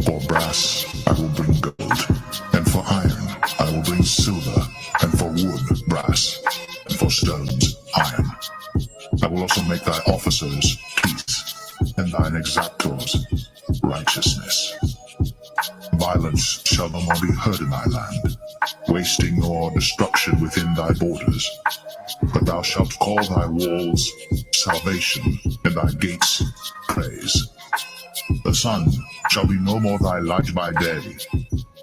For brass I will bring gold, and for iron I will bring silver, and for wood brass, and for stones iron. I will also make thy officers peace, and thine exactors righteousness. Violence shall no more be heard in thy land, wasting nor destruction within thy borders. But thou shalt call thy walls salvation, and thy gates praise. The sun shall be no more thy light by day,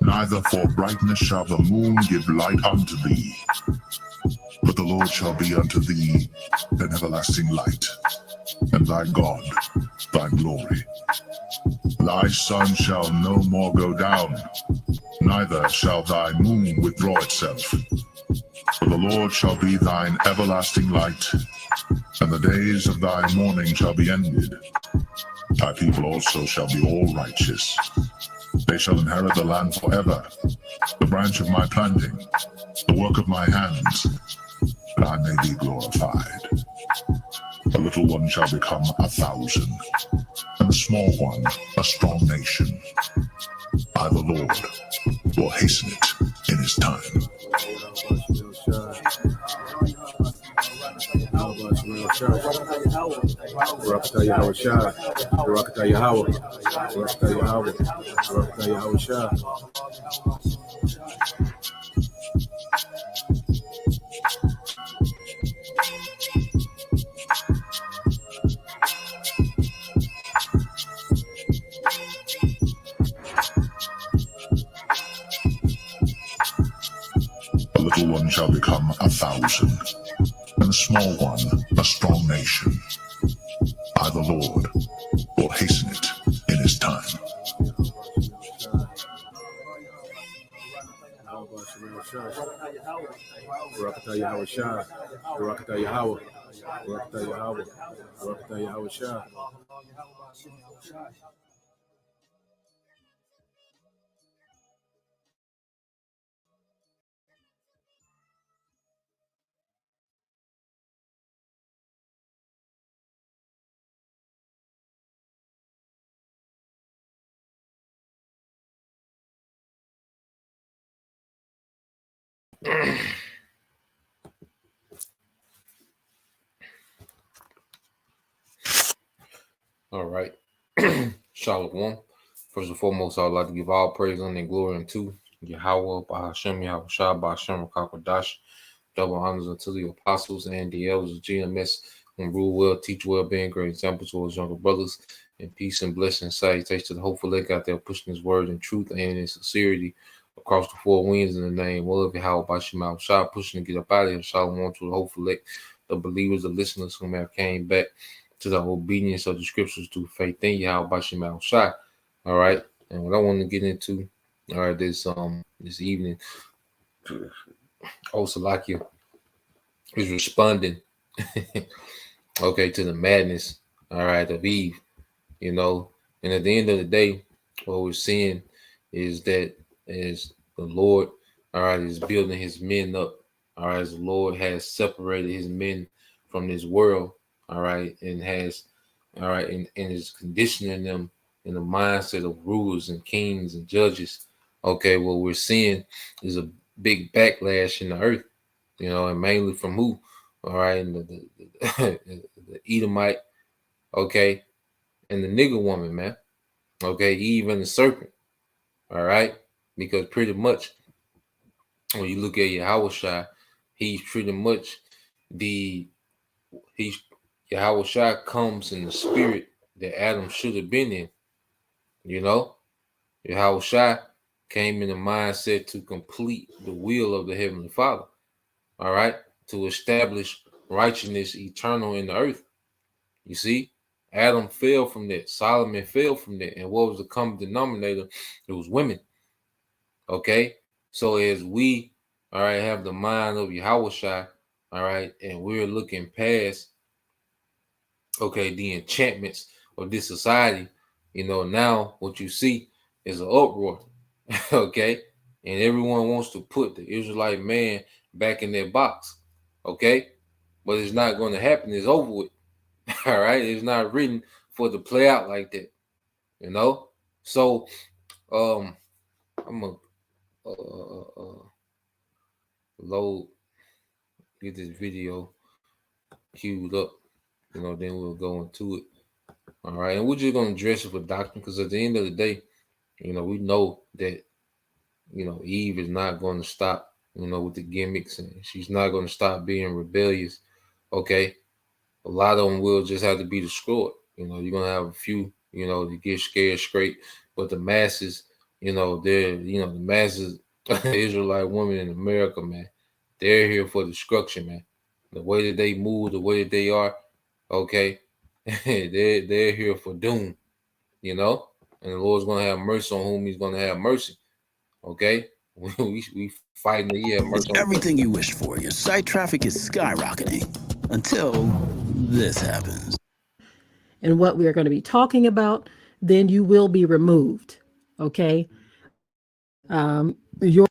neither for brightness shall the moon give light unto thee. But the Lord shall be unto thee an everlasting light, and thy God thy glory. Thy sun shall no more go down, neither shall thy moon withdraw itself. For the Lord shall be thine everlasting light, and the days of thy mourning shall be ended. Thy people also shall be all righteous. They shall inherit the land forever, the branch of my planting, the work of my hands, that I may be glorified. A little one shall become 1,000, and a small one a strong nation. I, the Lord, will hasten it in his time. Barakatah Yahweh Shai, Barakatah Yahweh, Barakatah Yahweh, Barakatah Yahweh Shai. A little one shall become 1,000, and a small one a strong nation. I, the Lord, will hasten it in his time. Barakatah Yahweh Shai, Barakatah Yahweh, Barakatah Yahweh, Barakatah Yahweh Shai. All right. Shalom. First and foremost, I would like to give all praise and glory unto Yahweh, Bahashem, Yahweh Shah, Bahashem, Rakakadash. Double honors unto the apostles and the elders of GMS, who rule well, teach well, being great examples to his younger brothers. And peace and blessing, salutations to the hopeful leg out there pushing his word in truth and in sincerity across the four winds in the name of Yahweh, Bahashem, Shah, pushing to get up out of here. Shalom to the hopeful leg, the believers, the listeners who have came back to the obedience of the scriptures through faith in Yahweh Bashim Shai. All right. And what I want to get into, all right, this evening, Salakia is responding okay to the madness, all right, of Eve, you know. And at the end of the day, what we're seeing is that as the Lord, all right, is building his men up, all right, as the Lord has separated his men from this world, all right, and has, all right, and is conditioning them in the mindset of rulers and kings and judges. Okay, what we're seeing is a big backlash in the earth, you know, and mainly from who? All right, and the Edomite, okay, and the nigger woman, man. Okay, Eve and the serpent. All right, because pretty much when you look at Yahweh Shai, he's pretty much Yahweh Shai comes in the spirit that Adam should have been in. You know, Yahweh Shai came in the mindset to complete the will of the Heavenly Father. All right, to establish righteousness eternal in the earth. You see, Adam fell from that. Solomon fell from that. And what was the common denominator? It was women. Okay, so as we, all right, have the mind of Yahweh Shai, all right, and we're looking past, okay, the enchantments of this society, you know, now what you see is an uproar, okay, and everyone wants to put the Israelite man back in their box, okay, but it's not going to happen. It's over with. All right, it's not written for it to play out like that, you know. So I'm gonna load, get this video queued up. Then we'll go into it. All right, and we're just gonna address it for doctrine, because at the end of the day, we know that Eve is not going to stop, with the gimmicks, and she's not going to stop being rebellious. Okay, a lot of them will just have to be destroyed. You're gonna have a few, to get scared straight, but the masses, the masses, Israelite women in America, man, they're here for destruction, man. The way that they move, the way that they are, okay, they're here for doom, and the Lord's gonna have mercy on whom He's gonna have mercy. Okay, we fighting the It's everything you wish for. Your site traffic is skyrocketing until this happens. And what we are going to be talking about, then you will be removed. Okay. Your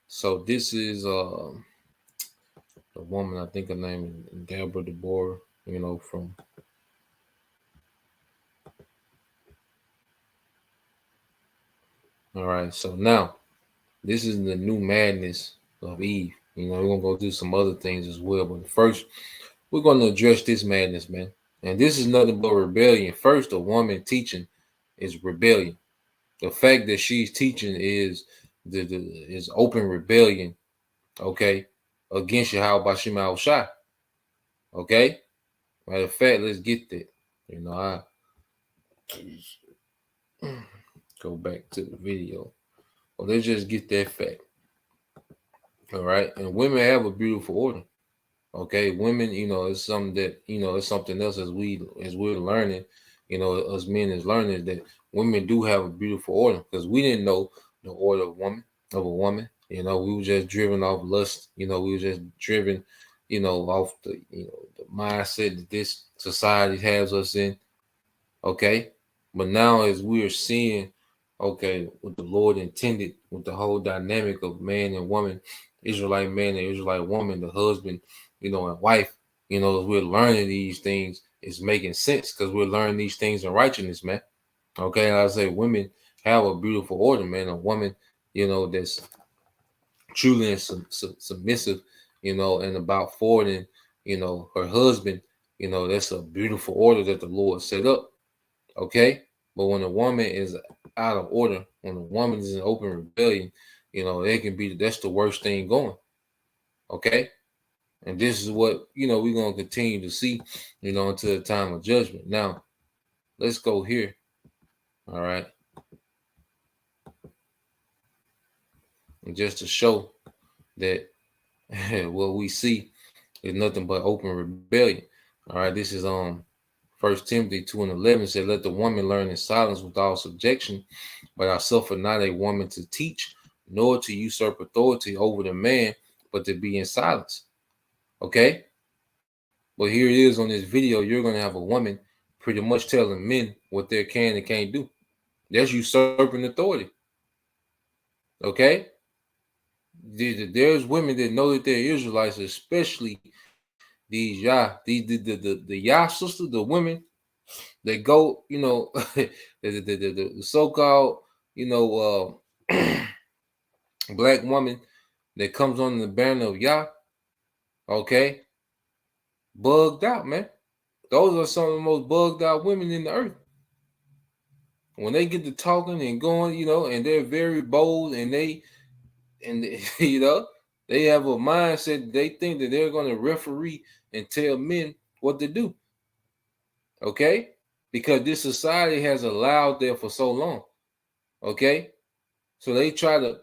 So this is the woman, I think her name is Deborah DeBoer, from all right. So now this is the new madness of Eve. We're gonna go do some other things as well, but first we're gonna address this madness, man. And this is nothing but rebellion. First, a woman teaching is rebellion. The fact that she's teaching is is open rebellion, okay, against Yahweh Bashim Al Shai. Okay, matter of fact, let's get that. I go back to the video. Well, let's just get that fact. All right, and women have a beautiful order. Okay, women, it's something that it's something else as we're learning. Us men is learning that women do have a beautiful order, because we didn't know the order of a woman. We were just driven off lust. We were just driven, off the the mindset that this society has us in. Okay, but now as we are seeing, okay, what the Lord intended with the whole dynamic of man and woman, Israelite man and Israelite woman, the husband, and wife, as we're learning these things, it's making sense, because we're learning these things in righteousness, man. Okay, like I say, women have a beautiful order, man. A woman, that's truly submissive, and about forwarding, her husband, that's a beautiful order that the Lord set up. Okay, but when a woman is out of order, when a woman is in open rebellion, it can be, that's the worst thing going. Okay, and this is what we're gonna continue to see, until the time of judgment. Now, let's go here. All right, and just to show that what we see is nothing but open rebellion. All right, this is 1 Timothy 2:11 said, "Let the woman learn in silence with all subjection, but I suffer not a woman to teach, nor to usurp authority over the man, but to be in silence." Okay, but here it is on this video. You're gonna have a woman pretty much telling men what they can and can't do. That's usurping authority. Okay, there's women that know that they're Israelites, especially these the Yah sisters, the women that go, the so-called, black woman that comes on the banner of Yah. Okay, bugged out, man. Those are some of the most bugged out women in the earth. When they get to talking and going, and they're very bold, and they they have a mindset. They think that they're going to referee and tell men what to do. Okay, because this society has allowed them for so long. Okay, so they try to.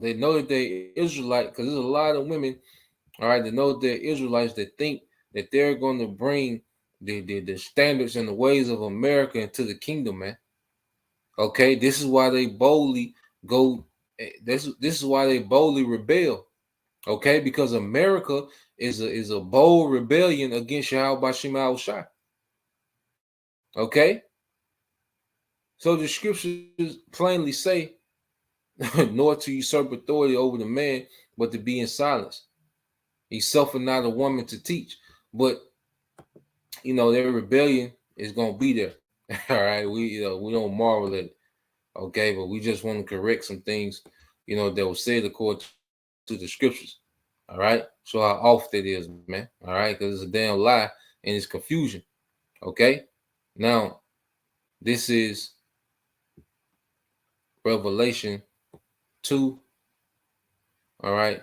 They know that they're Israelite, because there's a lot of women. All right, they know they're Israelites that think that they're going to bring the standards and the ways of America into the kingdom, man. Okay, this is why they boldly go. This is why they boldly rebel. Okay, because America is a bold rebellion against Yahweh Bashim Al Shai. Okay, so the scriptures plainly say, nor to usurp authority over the man, but to be in silence. He suffered not a woman to teach. But their rebellion is gonna be there. All right, we don't marvel at it. Okay, but we just want to correct some things, that was said according to the scriptures. All right, show how off that is, man. All right, because it's a damn lie and it's confusion. Okay, now this is Revelation 2. All right,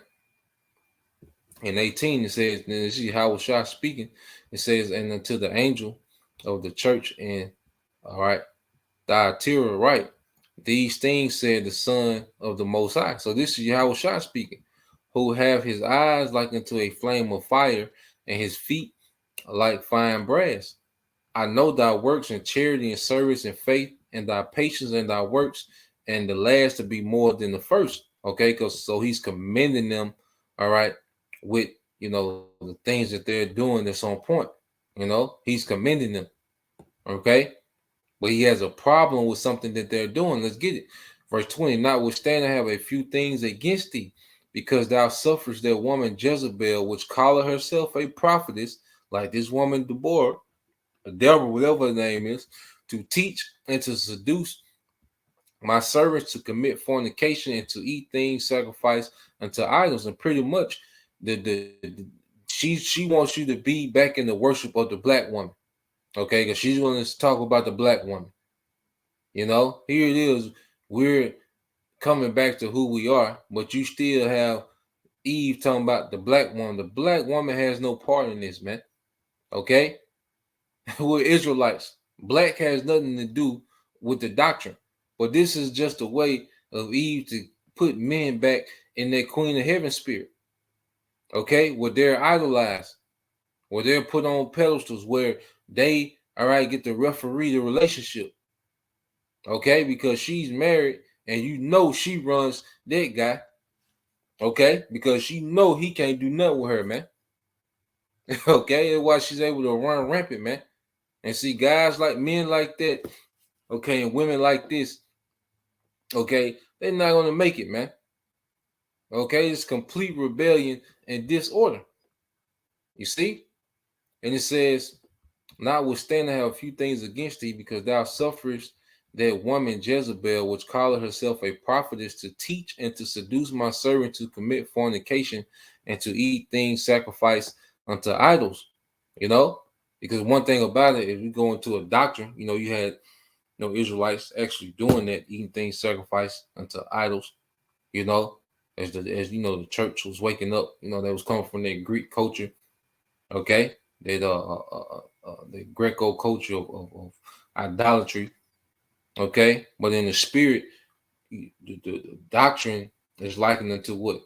in 18 it says, and this is Yahushua speaking. It says, and unto the angel of the church in, all right, Thyatira, right? These things said the Son of the Most High. So this is Yahushua speaking, who have his eyes like unto a flame of fire, and his feet like fine brass. I know thy works in charity and service and faith, and thy patience and thy works, and the last to be more than the first. Okay, because so he's commending them, all right, with the things that they're doing that's on point. He's commending them. Okay. But he has a problem with something that they're doing. Let's get it. Verse 20, notwithstanding, I have a few things against thee, because thou sufferest that woman Jezebel, which calleth herself a prophetess, like this woman Deborah, or Deborah, whatever her name is, to teach and to seduce my servants to commit fornication and to eat things sacrificed unto idols. And pretty much she wants you to be back in the worship of the black woman. Okay, because she's willing to talk about the black woman. Here it is. We're coming back to who we are, but you still have Eve talking about the black woman. The black woman has no part in this, man. Okay? We're Israelites. Black has nothing to do with the doctrine. But this is just a way of Eve to put men back in that Queen of Heaven spirit. Okay? Where they're idolized. Where they're put on pedestals, where they, all right, get to referee the relationship. Okay, because she's married and she runs that guy. Okay, because she he can't do nothing with her, man. Okay, that's why she's able to run rampant, man. And see, guys like men like that, okay, and women like this, okay, they're not gonna make it, man. Okay, it's complete rebellion and disorder. You see? And it says, notwithstanding, I have a few things against thee, because thou sufferest that woman Jezebel, which calleth herself a prophetess, to teach and to seduce my servant to commit fornication and to eat things sacrificed unto idols. Because one thing about it, if you go into a doctrine, you had Israelites actually doing that, eating things sacrificed unto idols. As the church was waking up, that was coming from that Greek culture. Okay, that the Greco culture of idolatry. Okay, but in the spirit, the doctrine is likened unto what?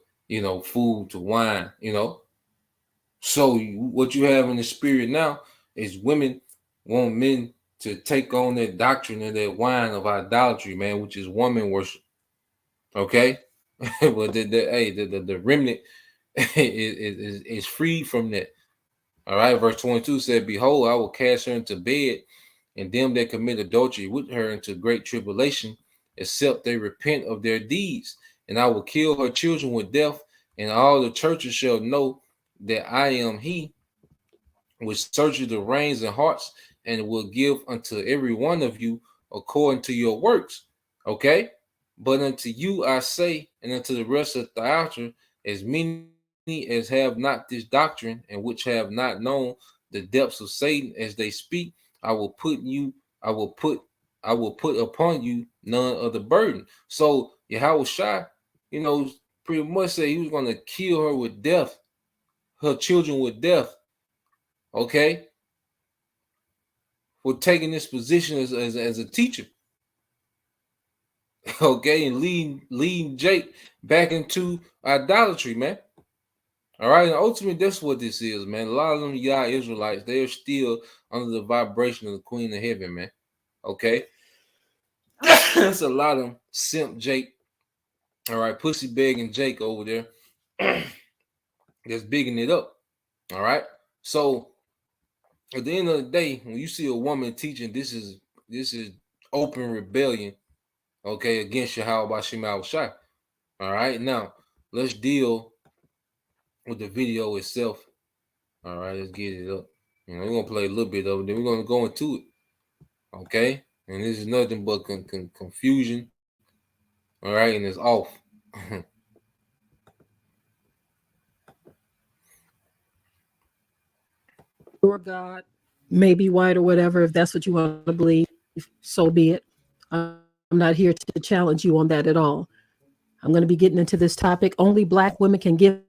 Food to wine. So what you have in the spirit now is women want men to take on that doctrine and that wine of idolatry, man, which is woman worship. Okay, but the remnant is free from that. All right, verse 22 said, behold, I will cast her into bed, and them that commit adultery with her into great tribulation, except they repent of their deeds. And I will kill her children with death, and all the churches shall know that I am he which searches the reins and hearts, and will give unto every one of you according to your works. Okay, but unto you I say, and unto the rest of Thyatira, as many as have not this doctrine, and which have not known the depths of Satan as they speak, I will put upon you none of the burden. So Yahushua, pretty much said he was going to kill her with death, her children with death. Okay, for taking this position as a teacher. Okay, and leading Jake back into idolatry, man. All right, and ultimately, that's what this is, man. A lot of them Yah Israelites, they're still under the vibration of the Queen of Heaven, man. Okay, that's a lot of them simp Jake. All right, pussy begging Jake over there. That's bigging it up. All right, so at the end of the day, when you see a woman teaching, this is open rebellion, okay, against Yahweh Shema Shai. All right, now let's deal with the video itself. All right, let's get it up. You know, we're gonna play a little bit of it, then we're gonna go into it. Okay, and this is nothing but confusion. All right, and it's off. Your God may be white or whatever. If that's what you want to believe, so be it. I'm not here to challenge you on that at all. I'm going to be getting into this topic. Only Black women can give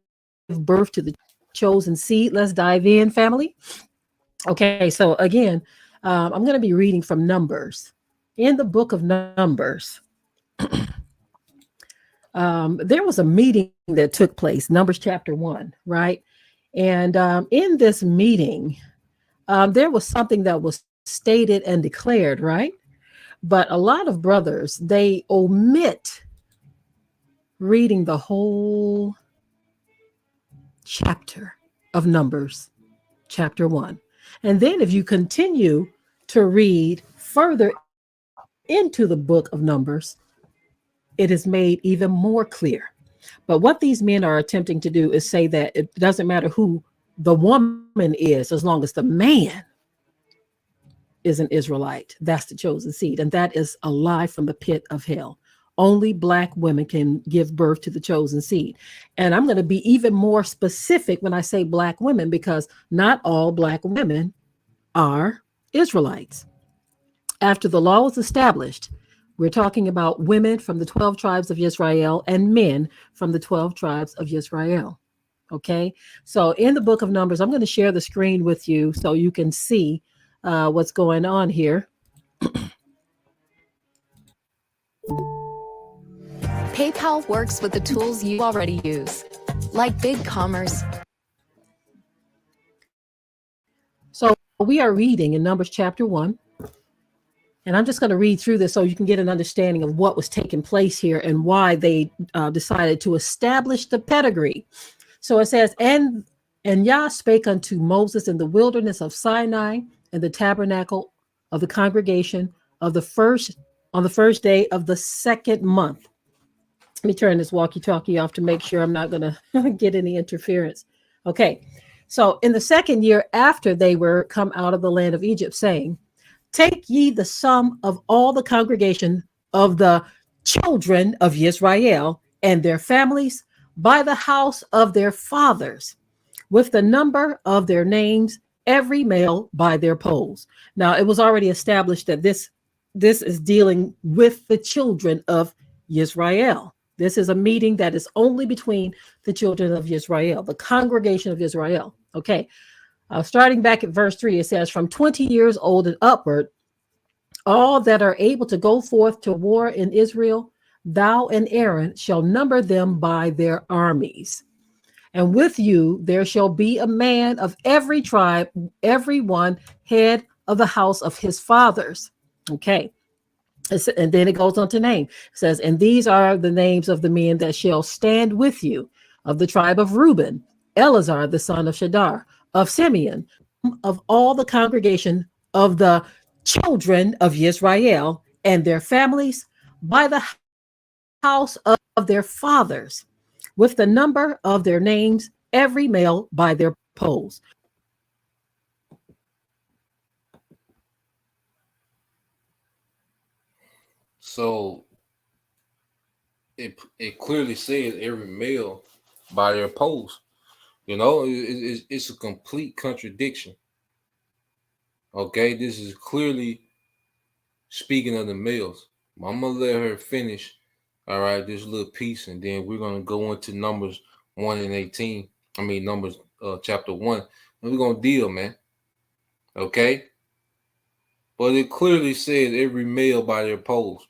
birth to the chosen seed. Let's dive in, family. Okay, so again, I'm going to be reading from Numbers. In the book of Numbers, there was a meeting that took place, Numbers chapter 1, right? And in this meeting, there was something that was stated and declared, right? But a lot of brothers, they omit reading the whole chapter of Numbers, chapter 1. And then if you continue to read further into the book of Numbers, it is made even more clear. But what these men are attempting to do is say that it doesn't matter who the woman is, as long as the man is an Israelite, that's the chosen seed. And that is a lie from the pit of hell. Only Black women can give birth to the chosen seed. And I'm going to be even more specific when I say Black women, because not all Black women are Israelites. After the law was established, we're talking about women from the 12 tribes of Israel and men from the 12 tribes of Israel. Okay, so in the book of Numbers, I'm going to share the screen with you so you can see what's going on here. PayPal works with the tools you already use, like BigCommerce. So we are reading in Numbers chapter 1. And I'm just going to read through this so you can get an understanding of what was taking place here and why they decided to establish the pedigree. So it says, and Yah spake unto Moses in the wilderness of Sinai in the tabernacle of the congregation on the first day of the second month. Let me turn this walkie-talkie off to make sure I'm not going to get any interference. Okay, so in the second year after they were come out of the land of Egypt, saying, take ye the sum of all the congregation of the children of Israel and their families by the house of their fathers, with the number of their names, every male by their polls. Now, it was already established that this is dealing with the children of Israel. This is a meeting that is only between the children of Israel, the congregation of Israel. Okay. Starting back at verse 3, it says, from 20 years old and upward, all that are able to go forth to war in Israel, thou and Aaron shall number them by their armies. And with you there shall be a man of every tribe, every one head of the house of his fathers. Okay. And then it goes on to name. It says, and these are the names of the men that shall stand with you, of the tribe of Reuben, Eleazar, the son of Shadar, of Simeon, of all the congregation of the children of Israel and their families by the house of their fathers, with the number of their names, every male by their polls. So it clearly says every male by their polls. You know, it's a complete contradiction. Okay, this is clearly speaking of the males. I'm gonna let her finish. All right, this little piece, and then we're gonna go into Numbers 1 and 18. I mean Numbers chapter 1, and we're gonna deal, man. Okay, but it clearly says every male by their polls.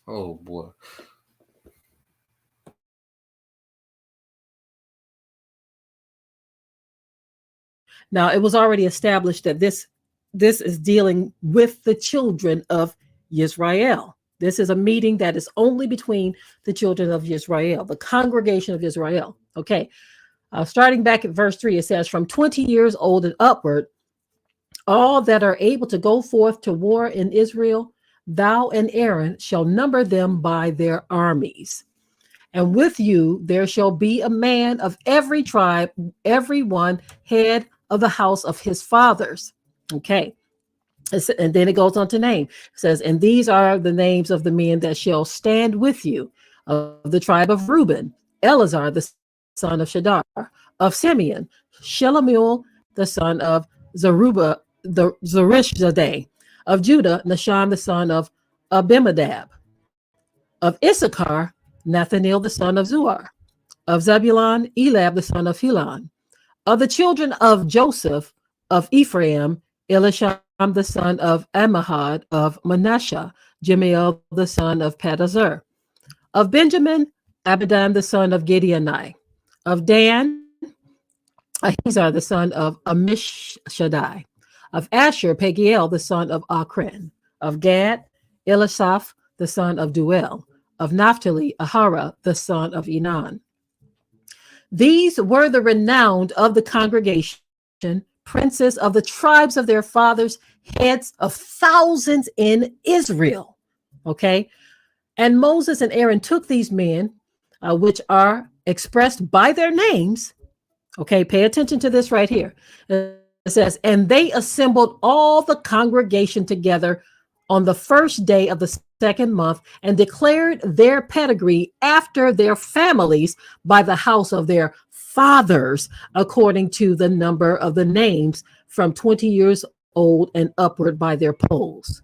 Oh boy. Now, it was already established that this is dealing with the children of Israel. This is a meeting that is only between the children of Israel, the congregation of Israel. Okay. Starting back at verse 3, it says, from 20 years old and upward, all that are able to go forth to war in Israel, thou and Aaron shall number them by their armies. And with you there shall be a man of every tribe, every one head of the house of his fathers. Okay. And then it goes on to name. It says, and these are the names of the men that shall stand with you of the tribe of Reuben, Eleazar, the son of Shadar, of Simeon, Shelomiel, the son of Zerubbabel, the Zerishzadeh, of Judah, Nashon, the son of Abimadab, of Issachar, Nathaniel, the son of Zuar, of Zebulun, Elab, the son of Helon, of the children of Joseph, of Ephraim, Elisham, the son of Ammihud, of Manasseh, Jemiel, the son of Pedazur, of Benjamin, Abidan, the son of Gideoni, of Dan, Ahizar, the son of Amishadai, of Asher, Pagiel, the son of Akren, of Gad, Elisaph, the son of Duel, of Naphtali, Ahara, the son of Enan. These were the renowned of the congregation, princes of the tribes of their fathers, heads of thousands in Israel. Okay. And Moses and Aaron took these men, which are expressed by their names. Okay. Pay attention to this right here. It says, and they assembled all the congregation together on the first day of the second month and declared their pedigree after their families by the house of their fathers, according to the number of the names from 20 years old and upward by their polls.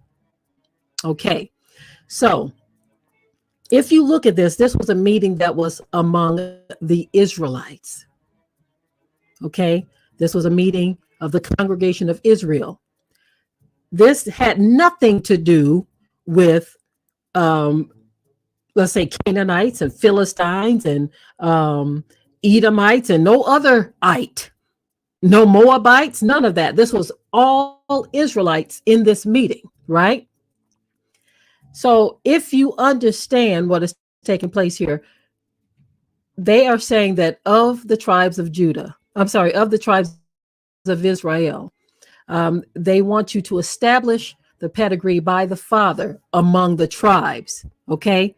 Okay, so if you look at this, this was a meeting that was among the Israelites. Okay, this was a meeting of the congregation of Israel. This had nothing to do with, let's say, Canaanites and Philistines and Edomites and no other ite, no Moabites, none of that. This was all Israelites in this meeting, right? So if you understand what is taking place here, they are saying that of the tribes of Judah, of the tribes of Israel, they want you to establish the pedigree by the father among the tribes. Okay.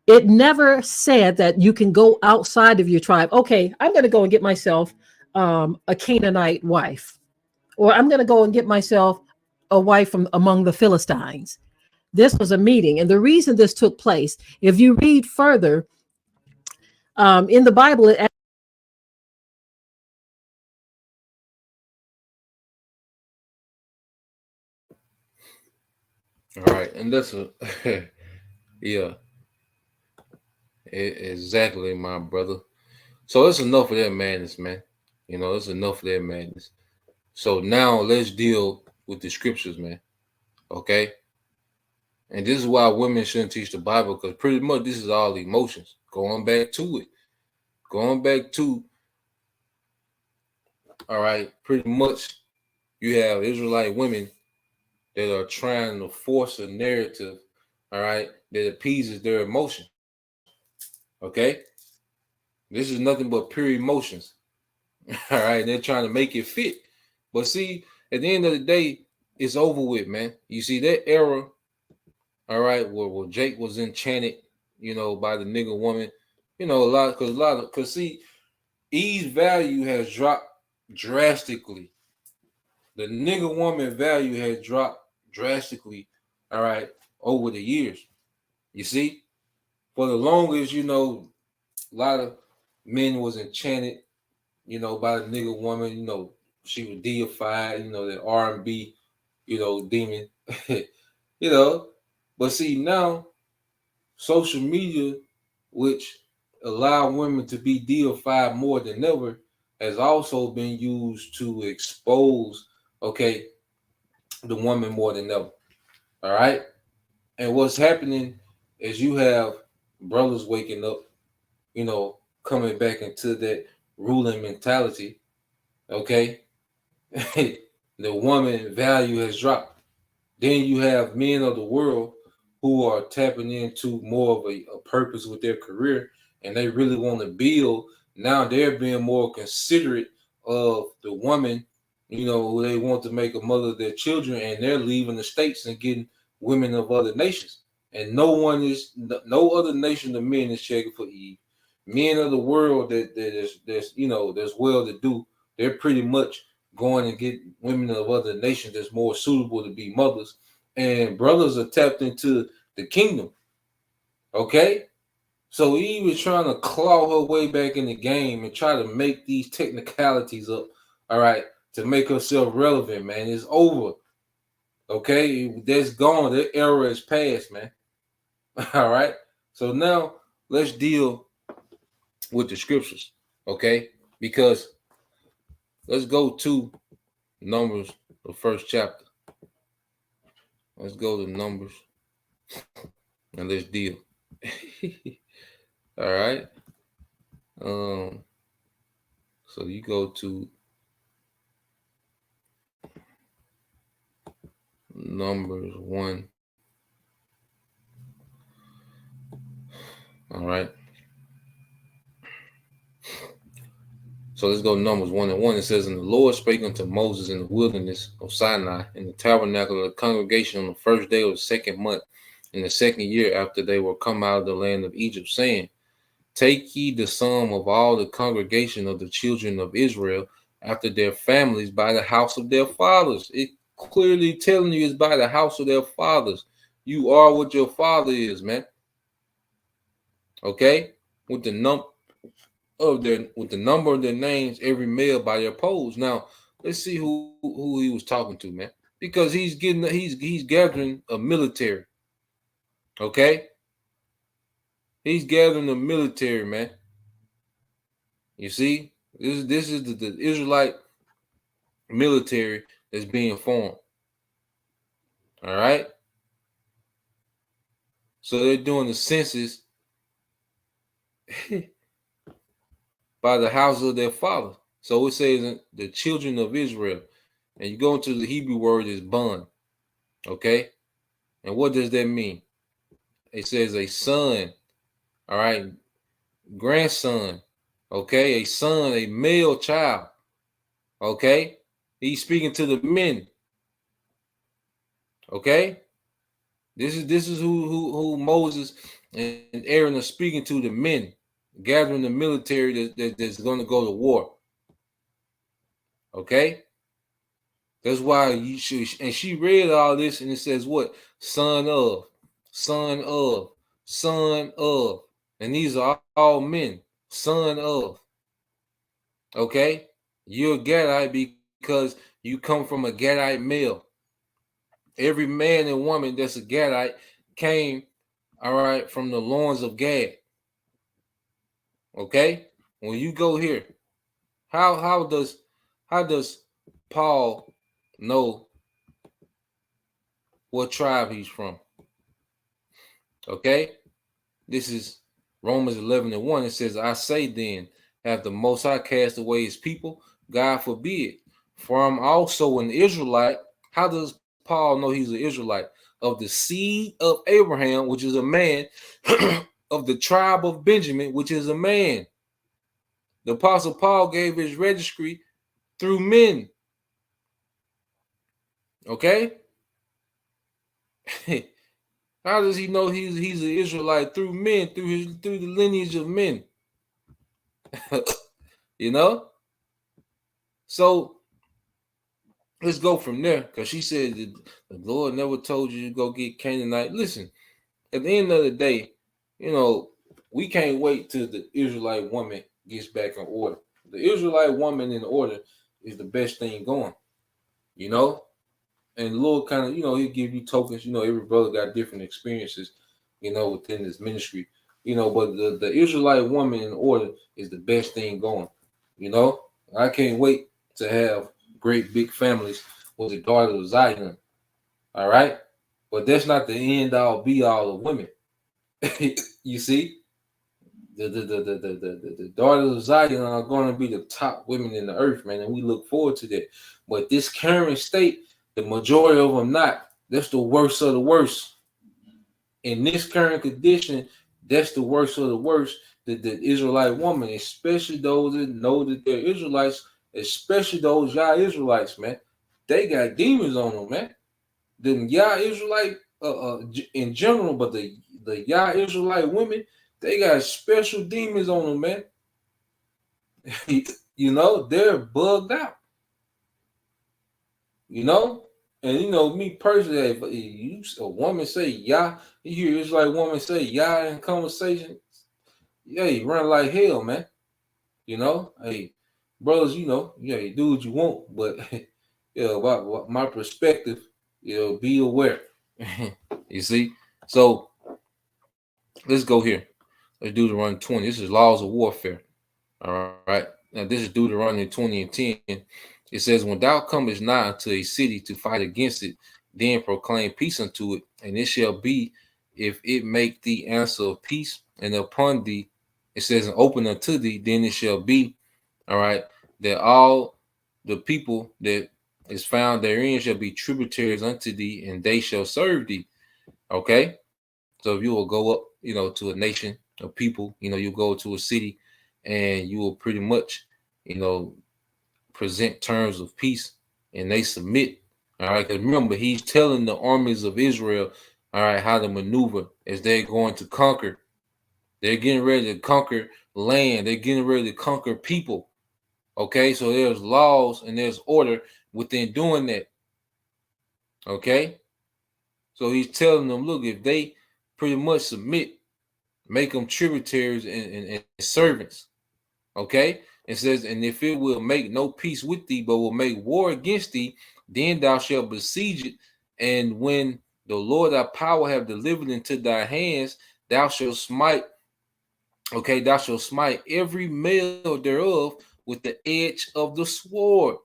It never said that you can go outside of your tribe. Okay, I'm going to go and get myself a Canaanite wife, or I'm going to go and get myself a wife from among the Philistines. This was a meeting. And the reason this took place, if you read further in the Bible, All right. And that's yeah, exactly, my brother. So it's enough of that madness, man. You know, it's enough of that madness. So now let's deal with the scriptures, man. Okay. And this is why women shouldn't teach the Bible, because pretty much this is all emotions. Going back to it. Going back to, all right, pretty much you have Israelite women that are trying to force a narrative, all right, that appeases their emotion. Okay? This is nothing but pure emotions. All right, they're trying to make it fit. But see, at the end of the day, it's over with, man. You see that era, all right, where Jake was enchanted, you know, by the nigga woman, you know, because see, Eve's value has dropped drastically. The nigga woman value has dropped drastically, all right, over the years. You see, for the longest, you know, a lot of men was enchanted, you know, by the nigga woman. You know, she was deified, you know, that R&B, you know, demon, you know. But see, now social media, which allow women to be deified more than ever, has also been used to expose, okay, the woman more than ever. All right. And what's happening is you have brothers waking up, you know, coming back into that ruling mentality. Okay. The woman value has dropped. Then you have men of the world who are tapping into more of a purpose with their career, and they really want to build. Now they're being more considerate of the woman, you know, they want to make a mother of their children, and they're leaving the states and getting women of other nations. and no other nation of men is checking for Eve. Men of the world that's well to do, they're pretty much going and get women of other nations that's more suitable to be mothers, and brothers are tapped into the kingdom. Okay, so Eve is trying to claw her way back in the game and try to make these technicalities up, all right, to make herself relevant, man. It's over. Okay, that's gone. That era is past, man. All right. So now let's deal with the scriptures, okay? Because let's go to Numbers, the first chapter. Let's go to Numbers and let's deal. All right. So you go to Numbers 1. All right. So let's go to Numbers 1:1. It says, "And the Lord spake unto Moses in the wilderness of Sinai, in the tabernacle of the congregation, on the first day of the second month, in the second year after they were come out of the land of Egypt, saying, Take ye the sum of all the congregation of the children of Israel after their families by the house of their fathers." It clearly telling you it's by the house of their fathers. You are what your father is, man. Okay? With the number of their names, every male by their poles. Now, let's see who he was talking to, man. Because he's gathering a military. Okay? He's gathering a military, man. You see? This is the Israelite military that's being formed. All right? So they're doing the census by the house of their father. So it says the children of Israel. And you go into the Hebrew word is ban. Okay? And what does that mean? It says a son. All right? Grandson. Okay? A son, a male child. Okay? He's speaking to the men. Okay? This is who Moses and Aaron are speaking to, the men, gathering the military that's going to go to war. Okay? That's why you should. And she read all this, and it says what? Son of, son of, son of. And these are all men. Son of. Okay? You're a Gadite because you come from a Gadite male. Every man and woman that's a Gadite came, all right, from the loins of Gad. Okay? When you go here, how does Paul know what tribe he's from? Okay? This is Romans 11:1. It says, "I say then, have the Most High cast away his people? God forbid. For I'm also an Israelite." How does Paul know he's an Israelite? "Of the seed of Abraham, which is a man, of the tribe of Benjamin, which is a man." The Apostle Paul gave his registry through men. Okay? How does he know he's an Israelite? Through men, through the lineage of men. You know? So let's go from there, because she said that the Lord never told you to go get Canaanite. Listen, at the end of the day, we can't wait till the Israelite woman gets back in order. The Israelite woman in order is the best thing going, And the Lord kind of, he'll give you tokens. Every brother got different experiences, within this ministry, but the Israelite woman in order is the best thing going, I can't wait to have great big families with the daughter of Zion. All right. But that's not the end all be all of women. You see, the daughters of Zion are going to be the top women in the earth, man. And we look forward to that. But this current state, the majority of them not. That's the worst of the worst. In this current condition, that's the worst of the worst. The Israelite woman, especially those that know that they're Israelites, especially those Yah Israelites, man, they got demons on them, man. Them Yah Israelite in general, but the Yah Israelite women, they got special demons on them, man. You know, they're bugged out. You know, and you know me personally, if a woman say Yah, you hear Israelite woman say Yah in conversation, yeah, you run like hell, man. You know, hey, brothers, you know, yeah, you do what you want, but you know, what my perspective, you know, be aware. You see, so let's go here. Let's do Deuteronomy 20. This is laws of warfare. All right. Now this is Deuteronomy 20 and 10. It says, when thou comest nigh unto a city to fight against it, then proclaim peace unto it, and it shall be, if it make thee answer of peace, and upon thee, it says, and open unto thee, then it shall be, all right, that all the people that is found therein shall be tributaries unto thee, and they shall serve thee. Okay. So if you will go up, you know, to a nation of people, you know, you go to a city and you will pretty much, you know, present terms of peace and they submit. All right. Because remember, he's telling the armies of Israel, all right, how to maneuver as they're going to conquer. They're getting ready to conquer land. They're getting ready to conquer people. Okay. So there's laws and there's order within doing that. Okay. So he's telling them, look, if they pretty much submit, make them tributaries and servants. Okay. It says, and if it will make no peace with thee, but will make war against thee, then thou shalt besiege it. And when the Lord thy power have delivered into thy hands, thou shalt smite. Okay, thou shalt smite every male thereof with the edge of the sword.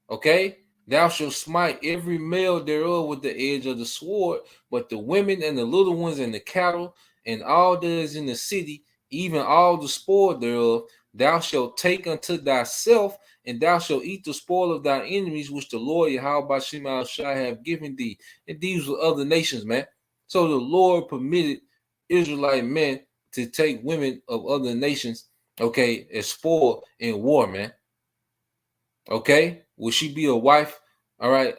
Okay, thou shalt smite every male thereof with the edge of the sword, but the women and the little ones and the cattle and all that is in the city, even all the spoil thereof, thou shalt take unto thyself, and thou shalt eat the spoil of thy enemies, which the Lord Yahweh Shema shall have given thee. And these were other nations, man. So the Lord permitted Israelite men to take women of other nations, okay, as spoil in war, man. Okay, will she be a wife? All right,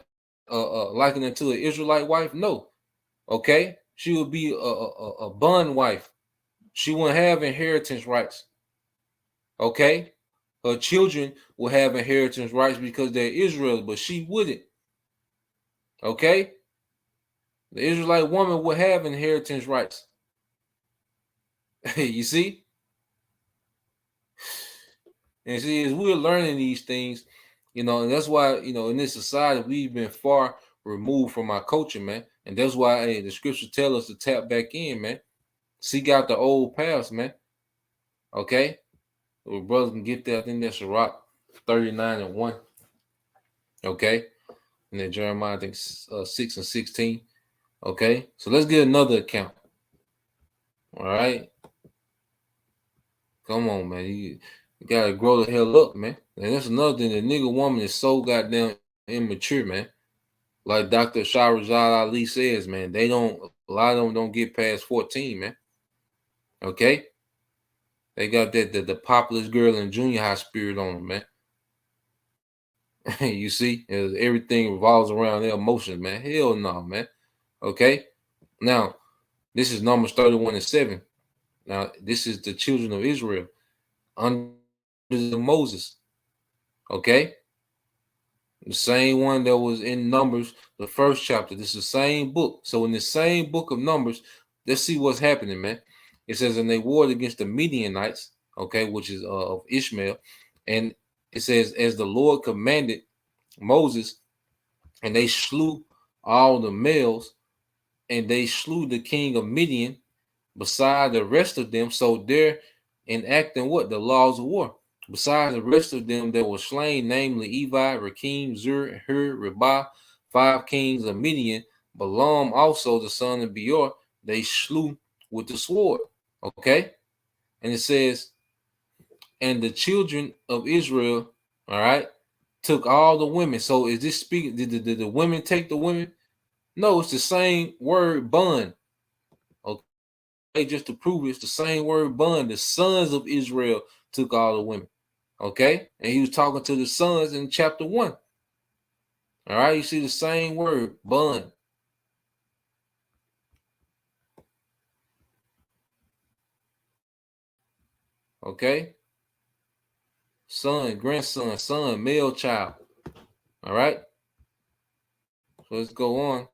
likened unto an Israelite wife? No. Okay, she will be a bond wife. She won't have inheritance rights. Okay, her children will have inheritance rights because they're Israel, but she wouldn't. Okay, the Israelite woman will have inheritance rights. You see? And see, as we're learning these things, you know, and that's why, you know, in this society, we've been far removed from our culture, man. And that's why the scriptures tell us to tap back in, man. Seek out the old past, man. Okay? So brothers can get that. I think that's Sirach 39 and 1. Okay? And then Jeremiah, I think 6 and 16. Okay? So let's get another account. All right? Come on, man. You gotta grow the hell up, man. And that's another thing. The nigga woman is so goddamn immature, man. Like Dr. Shahrazad Ali says, man, a lot of them don't get past 14, man. Okay? They got the populous girl in junior high spirit on them, man. You see? Everything revolves around their emotions, man. Hell no, man. Okay? Now, this is Numbers 31 and 7. Now, this is the children of Israel under Moses. Okay? The same one that was in Numbers, the first chapter. This is the same book. So in the same book of Numbers, let's see what's happening, man. It says, and they warred against the Midianites, okay, which is of Ishmael. And it says, as the Lord commanded Moses, and they slew all the males, and they slew the king of Midian beside the rest of them. So they're enacting what? The laws of war. Besides the rest of them that were slain, namely Evi, Rakim, Zur, Hur, Rebah, 5 kings of Midian, Balaam also the son of Beor, they slew with the sword. Okay? And it says, and the children of Israel, all right, took all the women. So is this speaking? Did the women take the women? No, it's the same word, bun. Okay, just to prove it's the same word, bun. The sons of Israel took all the women. Okay, and he was talking to the sons in chapter 1. All right, you see the same word, bun. Okay, son, grandson, son, male child. All right. So let's go on.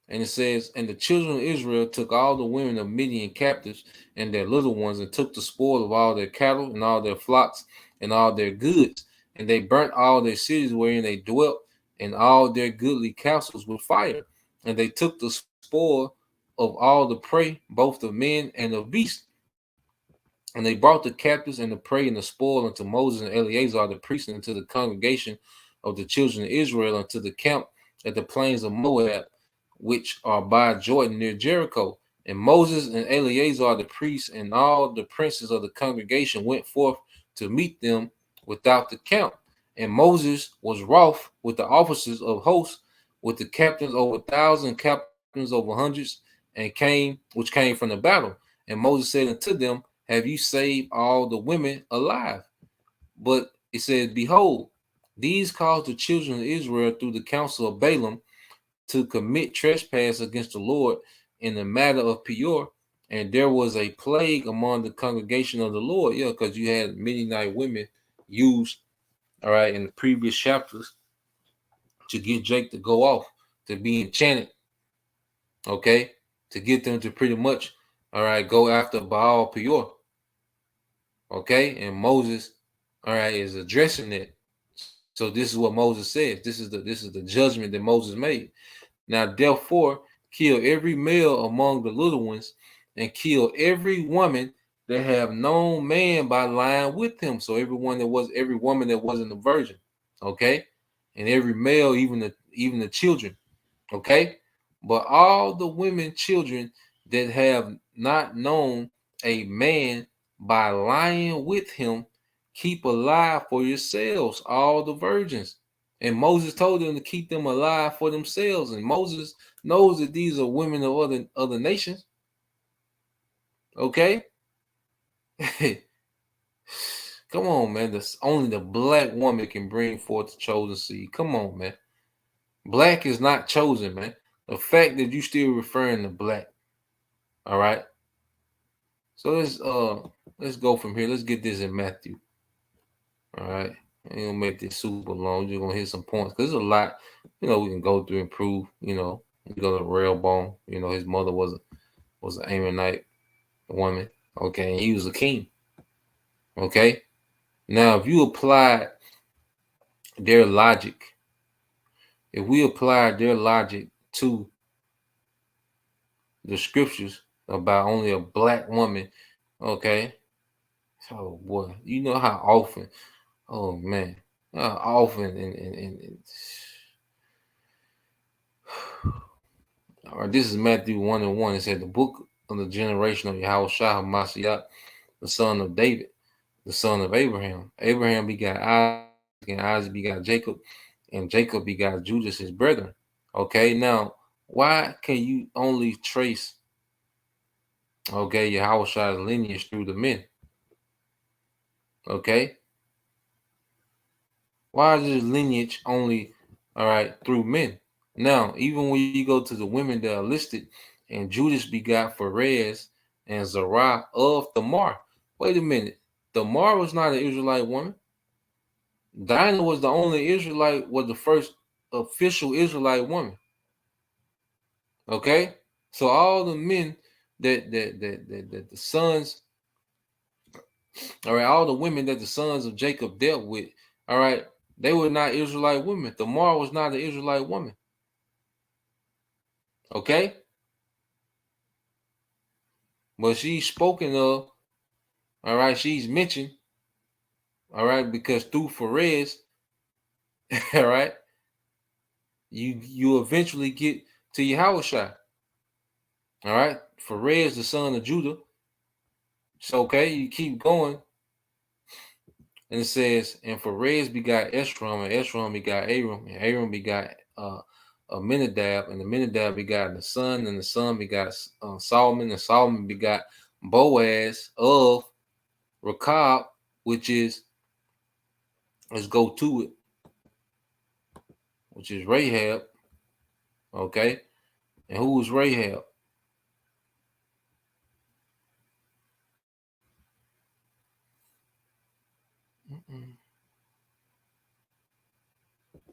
And it says, and the children of Israel took all the women of Midian captives and their little ones, and took the spoil of all their cattle and all their flocks and all their goods. And they burnt all their cities wherein they dwelt, and all their goodly castles with fire. And they took the spoil of all the prey, both of men and of beasts. And they brought the captives and the prey and the spoil unto Moses and Eleazar the priest, and unto the congregation of the children of Israel, unto the camp at the plains of Moab, which are by Jordan near Jericho. And Moses and Eleazar the priest and all the princes of the congregation went forth to meet them without the camp. And Moses was wroth with the officers of hosts, with the captains over thousands, captains over hundreds, and came from the battle. And Moses said unto them, have you saved all the women alive? But it says, behold, these caused the children of Israel through the counsel of Balaam to commit trespass against the Lord in the matter of Peor. And there was a plague among the congregation of the Lord. Yeah, because you had Midianite women used, all right, in the previous chapters to get Jake to go off, to be enchanted, okay, to get them to pretty much, all right, go after Baal Peor. Okay, and Moses, all right, is addressing it. So this is what Moses says. This is the judgment that Moses made. Now, therefore, kill every male among the little ones, and kill every woman that have known man by lying with him. So every woman that wasn't a virgin, okay, and every male, even the children, okay, but all the women, children that have not known a man by lying with him, keep alive for yourselves all the virgins. And Moses told them to keep them alive for themselves. And Moses knows that these are women of other nations. Okay? Come on, man. Only the black woman can bring forth the chosen seed. Come on, man. Black is not chosen, man. The fact that you still referring to black. All right. So let's go from here. Let's get this in Matthew. All right. I ain't gonna make this super long. You're gonna hit some points because there's a lot, we can go through and prove. You go to Rehoboam. His mother was an Ammonite woman. Okay, and he was a king. Okay. Now, if you apply their logic, if we apply their logic to the scriptures about only a black woman, okay. Oh boy, you know how often, oh man, how often and all right, this is Matthew 1:1. It said the book of the generation of Yahushua HaMashiach, the son of David, the son of Abraham. Abraham begot Isaac, and Isaac begot Jacob, and Jacob begot Judas, his brethren. Okay, now why can you only trace, okay, Yahushua's lineage through the men? Okay, why is this lineage only, all right, through men? Now, even when you go to the women that are listed, and Judas begot Pharez and Zerah of Thamar. Wait a minute. Thamar was not an Israelite woman. Dinah was the only Israelite, was the first official Israelite woman. Okay? So all the men that the sons, all right, all the women that the sons of Jacob dealt with, all right, they were not Israelite women. Thamar was not an Israelite woman. Okay? But she's spoken of, all right, she's mentioned, all right, because through Pharez, all right, you eventually get to Yahushua. All right, Pharez, the son of Judah. So okay, you keep going, and it says, and Pharez begot Esrom, and Esrom begot Aram, and Aram begot Aminadab, and Aminadab begot the son, and the son begot Solomon, and Solomon begot Boaz of Rechab, which is, let's go to it, which is Rahab. Okay, and who was Rahab?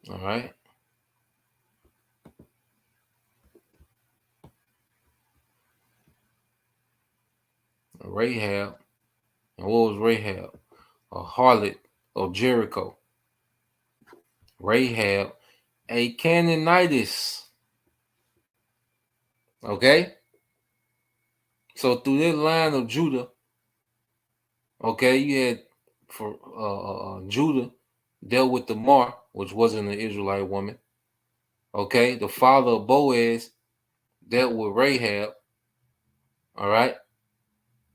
All right. Rahab. And what was Rahab? A harlot of Jericho. Rahab, a Canaanitess. Okay? So through that line of Judah, okay, you had for Judah dealt with Tamar, which wasn't an Israelite woman. Okay, the father of Boaz dealt with Rahab, all right,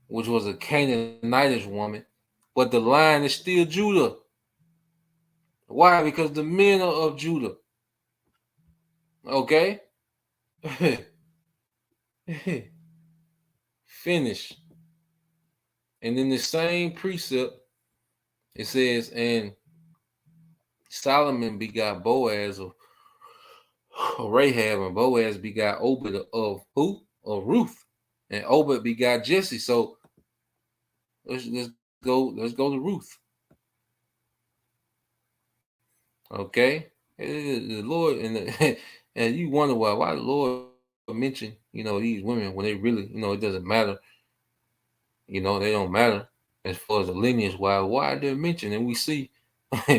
which was a Canaanitish woman, but the line is still Judah. Why? Because the men are of Judah. Okay, finish. And in the same precept, it says, and Solomon begot Boaz of Rahab, and Boaz begot Obed of who? Of Ruth, and Obed begot Jesse. So let's go to Ruth. Okay, the Lord and and you wonder why the Lord mention these women when they really it doesn't matter. They don't matter as far as the lineage. Why they're mentioned, and we see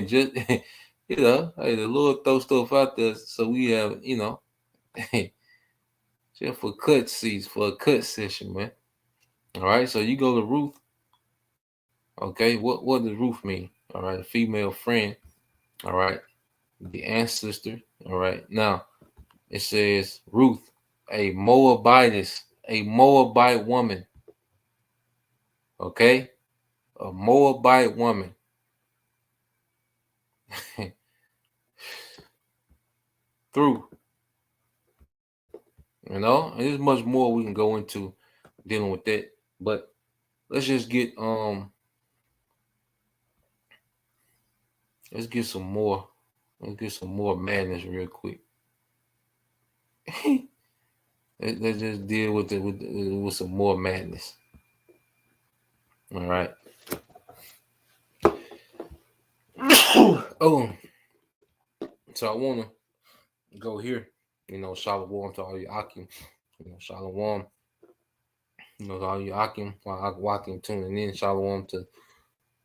just hey, the Lord throw stuff out there so we have just for cut seats for a cut session, man. All right, so you go to Ruth. Okay, what does Ruth mean? All right, a female friend. All right, the ancestor. All right, now it says Ruth, a Moabitess, a Moabite woman. Okay, a Moabite woman. Through, and there's much more we can go into dealing with that, but let's just get let's get some more madness real quick. Let's just deal with some more madness. All right. Oh, so I want to go here. Shalom to all you Akim. Shalom. To all you Akim. While Akim tuning in. Shalom to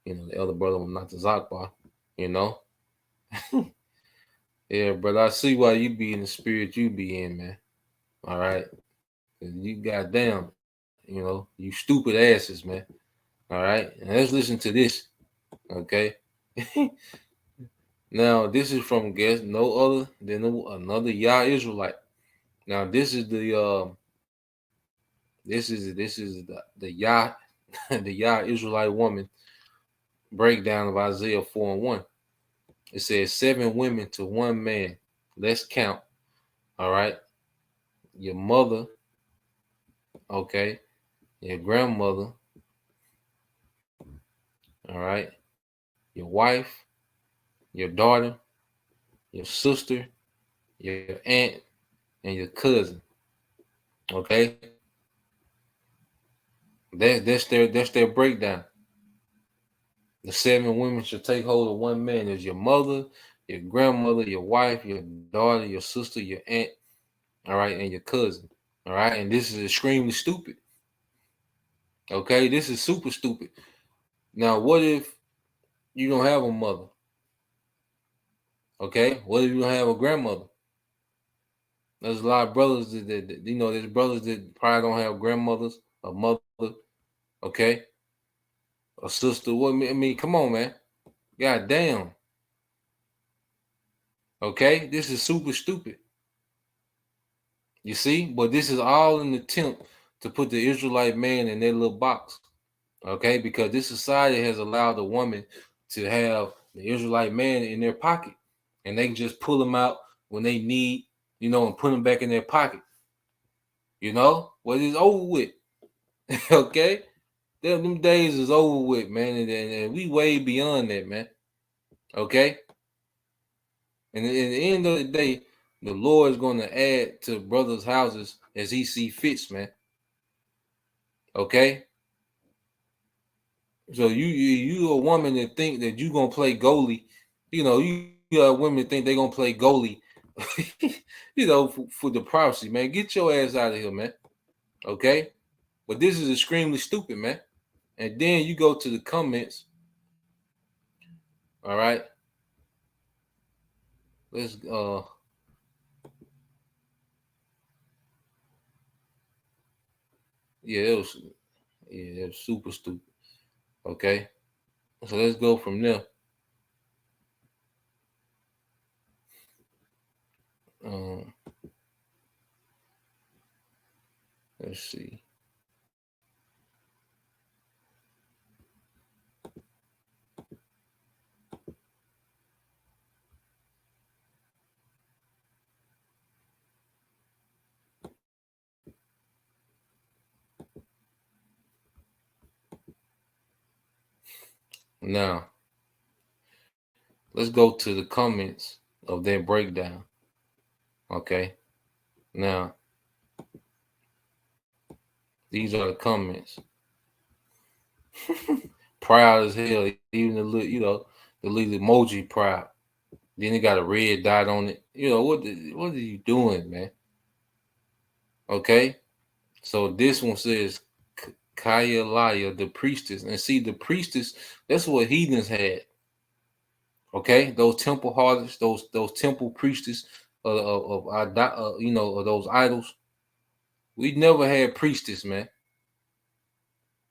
the elder brother, not the Zakbar. Yeah, brother. I see why you be in the spirit you be in, man. All right. You goddamn, you stupid asses, man. All right. And let's listen to this. Okay. Now, this is from no other than another Yah Israelite. Now, this is the the Yah the Yah Israelite woman breakdown of Isaiah 4:1. It says 7 women to 1 man. Let's count. All right. Your mother, okay, your grandmother, all right, your wife, your daughter, your sister, your aunt, and your cousin. Okay, that's their breakdown. The 7 women should take hold of 1 man. There's your mother, your grandmother, your wife, your daughter, your sister, your aunt, all right, and your cousin. All right, and this is extremely stupid. Okay, this is super stupid. Now, what if you don't have a mother? Okay, what if you don't have a grandmother? There's a lot of brothers that there's brothers that probably don't have grandmothers, a mother, okay, a sister. What I mean, come on, man. God damn. Okay, this is super stupid. You see, but this is all an attempt to put the Israelite man in their little box. Okay, because this society has allowed the woman to have the Israelite man in their pocket, and they can just pull them out when they need, and put them back in their pocket. Well, it's over with. Okay, them days is over with, man, and we way beyond that, man. Okay, and at the end of the day, the Lord is going to add to brothers' houses as He see fits, man. Okay. So you a woman that think that you gonna play goalie, you got women that think they gonna play goalie, for the privacy, man. Get your ass out of here, man. Okay, but this is extremely stupid, man. And then you go to the comments. All right, let's yeah, it was super stupid. Okay, so let's go from there. Um, let's see. Now, let's go to the comments of their breakdown. Okay. Now, these are the comments. Proud as hell. Even the little, the little emoji proud. Then it got a red dot on it. What are you doing, man? Okay. So this one says Kaya Laya, the priestess. And see, the priestess, that's what heathens had. Okay, those temple harlots, those temple priestess of those idols. We never had priestess, man.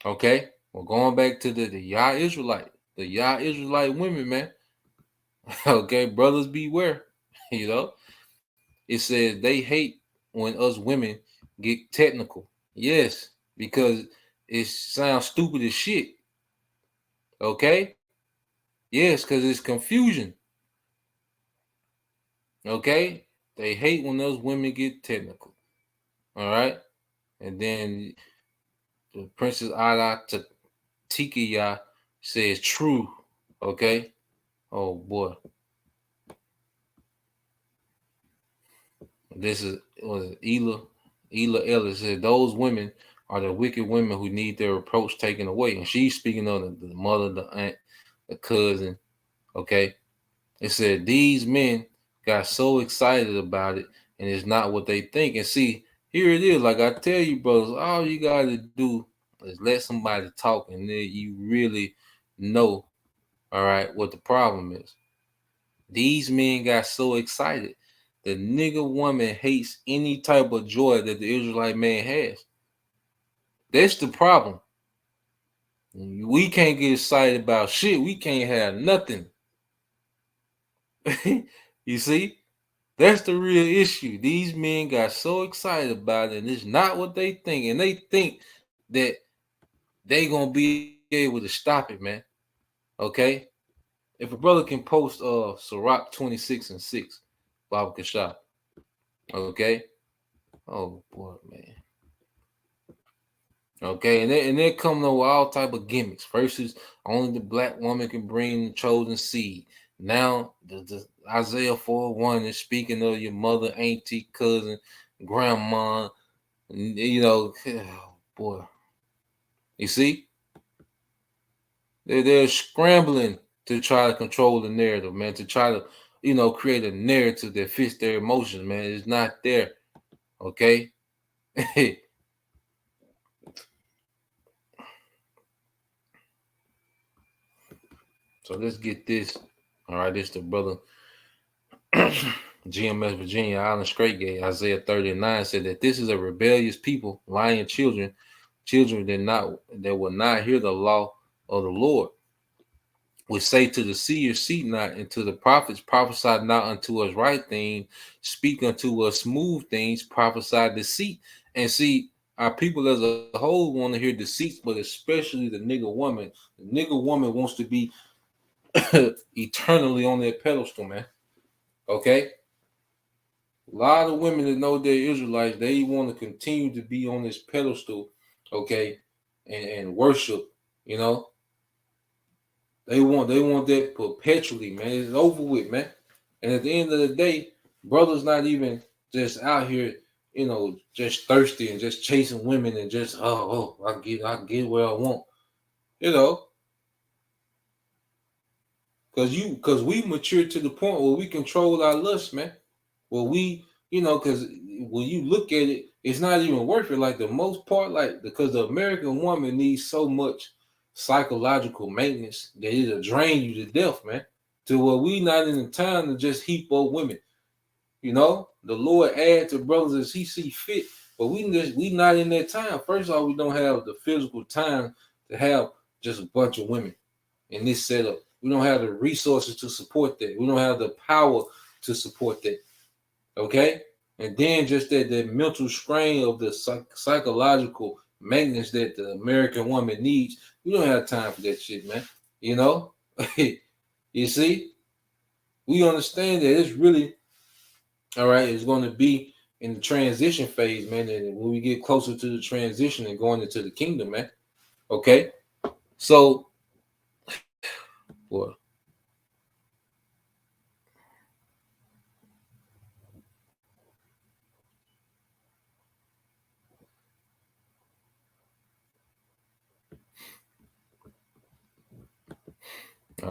Okay, well, going back to the Yah Israelite women, man. Okay, brothers beware. It says they hate when us women get technical. Yes, because it sounds stupid as shit. Okay, yes, because it's confusion. Okay, they hate when those women get technical. All right, and then the Princess Ada Tikiya says true. Okay, oh boy, this is Ela Ellis said those women are the wicked women who need their reproach taken away, and she's speaking of the mother, the aunt, the cousin. Okay, it said these men got so excited about it, and it's not what they think. And see, here it is. Like I tell you, brothers, all you got to do is let somebody talk, and then you really know, all right, what the problem is. These men got so excited. The nigga woman hates any type of joy that the Israelite man has. That's the problem. We can't get excited about shit. We can't have nothing. You see? That's the real issue. These men got so excited about it, and it's not what they think. And they think that they gonna be able to stop it, man. Okay? If a brother can post Sirach 26:6, Baba Kashaf. Okay. Oh boy, man. Okay, and they're coming up with all type of gimmicks. First is only the black woman can bring the chosen seed. Now the Isaiah 4:1 is speaking of your mother, auntie, cousin, grandma. Oh boy. You see? They're scrambling to try to control the narrative, man, to try to, create a narrative that fits their emotions, man. It's not there. Okay. So let's get this. All right, this the brother GMS Virginia Island Straight Gate. Isaiah 39 said that this is a rebellious people, lying children that will not hear the law of the Lord. Would say to the seer, see not, and to the prophets, prophesy not unto us right things, speak unto us smooth things, prophesy deceit. And see, our people as a whole want to hear deceit, but especially the nigga woman. The nigga woman wants to be eternally on that pedestal, man. Okay? A lot of women that know they're Israelites, they want to continue to be on this pedestal, okay, and worship, They want that perpetually, man. It's over with, man. And at the end of the day, brothers not even just out here, just thirsty and just chasing women and just I get where I want. Because we mature to the point where we control our lust, man. Well, because when you look at it, it's not even worth it. Like the most part, like because the American woman needs so much psychological maintenance that it'll drain you to death, man. To where we not in the time to just heap up women. The Lord add to brothers as He see fit, but we not in that time. First of all, we don't have the physical time to have just a bunch of women in this setup. We don't have the resources to support that. We don't have the power to support that. Okay? And then just that mental strain of the psychological maintenance that the American woman needs. We don't have time for that shit, man. You see? We understand that it's really, all right, it's going to be in the transition phase, man. And when we get closer to the transition and going into the kingdom, man. Okay? So, boy.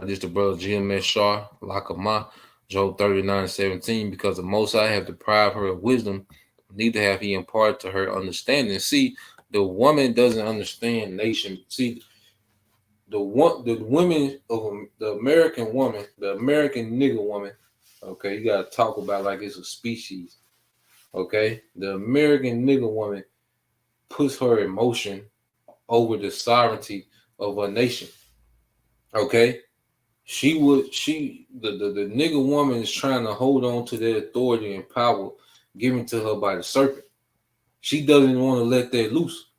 This the brother GMS Shah, Lakama, Job 39:17, because the Most High have deprived her of wisdom, neither have He imparted to her understanding. See, the woman doesn't understand nation. See, the women of the American woman, the American nigger woman, okay, you gotta talk about like it's a species. Okay, the American nigger woman puts her emotion over the sovereignty of a nation. Okay. The nigger woman is trying to hold on to that authority and power given to her by the serpent. She doesn't want to let that loose.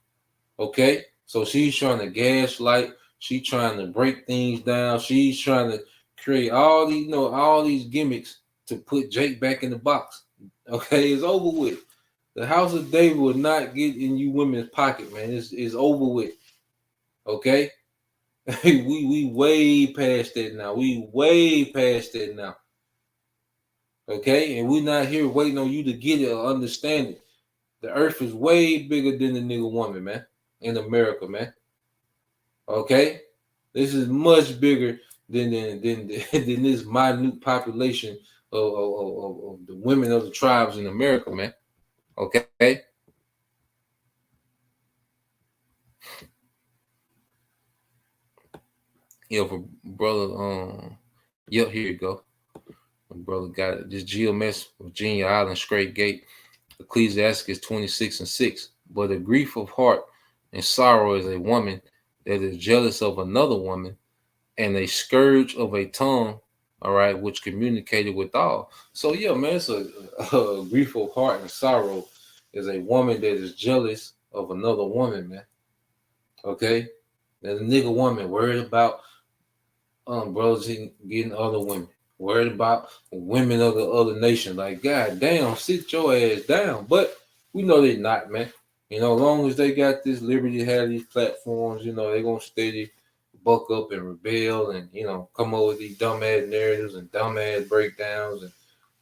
Okay? So she's trying to gaslight. She's trying to break things down. She's trying to create all these gimmicks to put Jake back in the box. Okay, it's over with. The house of David will not get in you women's pocket, man. It's over with. Okay? we way past that now. We way past that now. Okay? And we're not here waiting on you to get it or understand it. The earth is way bigger than the nigga woman, man. In America, man. Okay? This is much bigger than this minute population of the women of the tribes in America, man. Okay? For brother, here you go. My brother got it. This GMS, Virginia Island, Straight Gate, Ecclesiastes 26:6. But a grief of heart and sorrow is a woman that is jealous of another woman, and a scourge of a tongue, all right, which communicated with all. So yeah, man, it's a grief of heart and sorrow is a woman that is jealous of another woman, man. Okay? There's a nigga woman worried about brothers getting other women, worried about women of the other nation. Like, God damn, sit your ass down. But we know they're not, man. As long as they got this liberty to have these platforms, they're gonna steady buck up and rebel and come up with these dumbass narratives and dumbass breakdowns and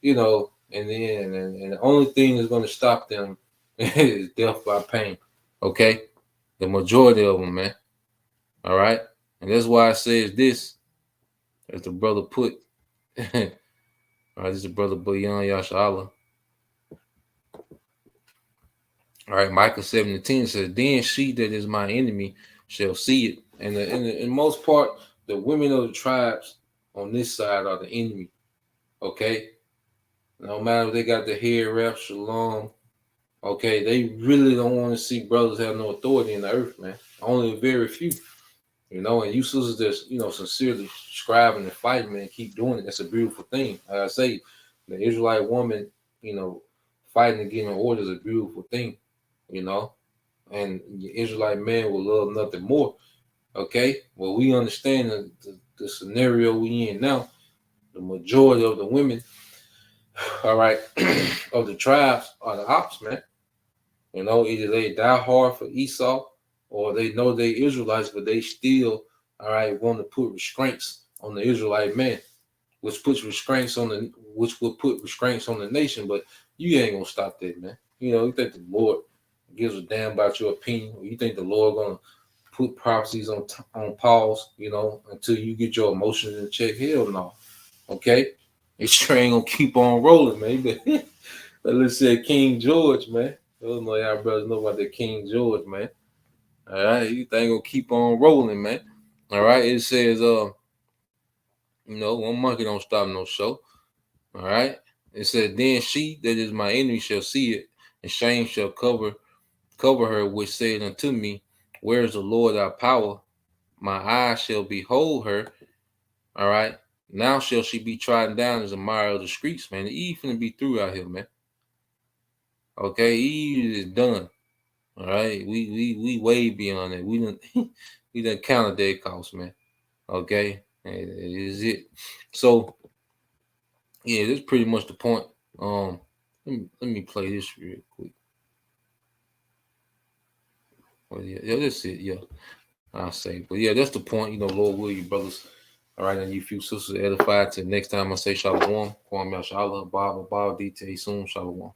and the only thing that's gonna stop them is death by pain. Okay, the majority of them, man. All right, and that's why I says this. As the brother put, all right, this is the brother Bayan Yashala. All right, Micah 7:10 says, "Then she that is my enemy shall see it." And in most part, the women of the tribes on this side are the enemy. Okay, no matter if they got the hair wrap, shalom. Okay, they really don't want to see brothers have no authority in the earth, man. Only a very few. And you sisters that's, sincerely scribing and fighting, man, keep doing it. That's a beautiful thing. Like I say, the Israelite woman, fighting and getting order is a beautiful thing, and the Israelite man will love nothing more. Okay? Well, we understand the scenario we in now. The majority of the women, all right, of the tribes are the ops, man. Either they die hard for Esau, or they know they Israelites, but they still, all right, want to put restraints on the Israelite man, which will put restraints on the nation. But you ain't gonna stop that, man. You think the Lord gives a damn about your opinion? Or you think the Lord gonna put prophecies on pause, you know, until you get your emotions in check. Hell no. Okay? This train gonna keep on rolling, man. But let's say King George, man. I don't know y'all brothers know about the King George, man. All right, you think gonna keep on rolling, man. All right, it says, you know, one monkey don't stop no show. All right. It said, then she that is my enemy shall see it, and shame shall cover her, which said unto me, where is the Lord our power? My eyes shall behold her. All right. Now shall she be trodden down as a mire of the streets, man. The Eve finna be through out here, man. Okay, Eve is done. All right. We way beyond that. We done counted that cost, man. Okay. And it is it. So yeah, that's pretty much the point. Let me play this real quick. Well, yeah, that's it. Yeah, I'll say. But yeah, that's the point. You know, Lord will you brothers. All right, and you few sisters edified. Till next time I say shalom. Kwame Shalom, Bob, detail soon. Shalom.